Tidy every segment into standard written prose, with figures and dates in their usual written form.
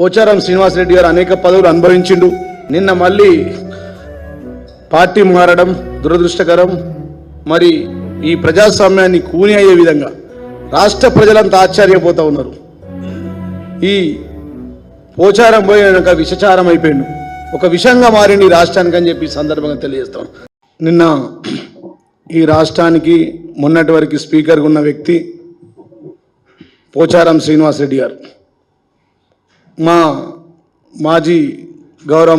పోచారం శ్రీనివాసరెడ్డి గారు అనేక పదవులు అనుభవించిండు. నిన్న మళ్ళీ పార్టీ మారడం దురదృష్టకరం. మరి ఈ ప్రజాస్వామ్యాన్ని కూని అయ్యే విధంగా రాష్ట్ర ప్రజలంతా ఆశ్చర్యపోతూ ఉన్నారు. ఈ పోచారం పోయినాక విషచారం అయిపోయిండు, ఒక విషంగా మారింది రాష్ట్రానికి అని చెప్పి సందర్భంగా తెలియజేస్తాం. నిన్న ఈ రాష్ట్రానికి మొన్నటి వరకు స్పీకర్గా ఉన్న వ్యక్తి పోచారం శ్రీనివాసరెడ్డి గారు, మా మాజీ గౌరవ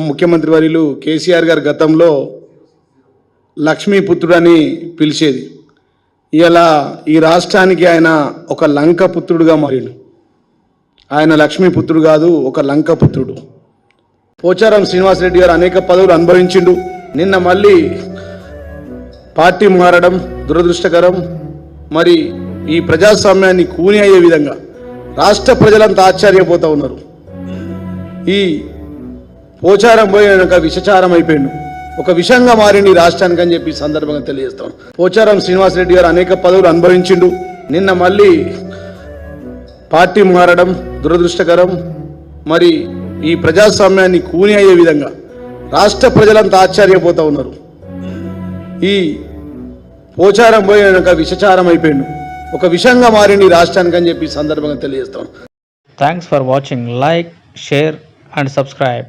ముఖ్యమంత్రి వర్యులు కేసీఆర్ గారు గతంలో లక్ష్మీపుత్రుడు అని పిలిచేది. ఇలా ఈ రాష్ట్రానికి ఆయన ఒక లంకపుత్రుడుగా మారిండు. ఆయన లక్ష్మీపుత్రుడు కాదు, ఒక లంకపుత్రుడు. పోచారం శ్రీనివాసరెడ్డి గారు అనేక పదవులు అనుభవించిండు. నిన్న మళ్ళీ పార్టీ మారడం దురదృష్టకరం. మరి ఈ ప్రజాస్వామ్యాన్ని కూని అయ్యే విధంగా రాష్ట్ర ప్రజలంతా ఆశ్చర్యపోతూ ఉన్నారు. ఈ పోచారం పోయినాక విషచారం అయిపోయిండు, ఒక విషంగా మారింది రాష్ట్రానికి అని చెప్పి సందర్భంగా తెలియజేస్తాం. పోచారం శ్రీనివాసరెడ్డి గారు అనేక పదవులు అనుభవించిండు. నిన్న మళ్ళీ పార్టీ మారడం దురదృష్టకరం. మరి ఈ ప్రజాస్వామ్యాన్ని కూని అయ్యే విధంగా రాష్ట్ర ప్రజలంతా ఆశ్చర్యపోతూ ఉన్నారు. ఈ పోచారం పోయినాక విషచారం అయిపోయిండు, ఒక విషంగా మారింది రాష్ట్రానికి అని చెప్పి సందర్భంగా తెలియజేస్తాం. Thanks for watching. Like, share and subscribe.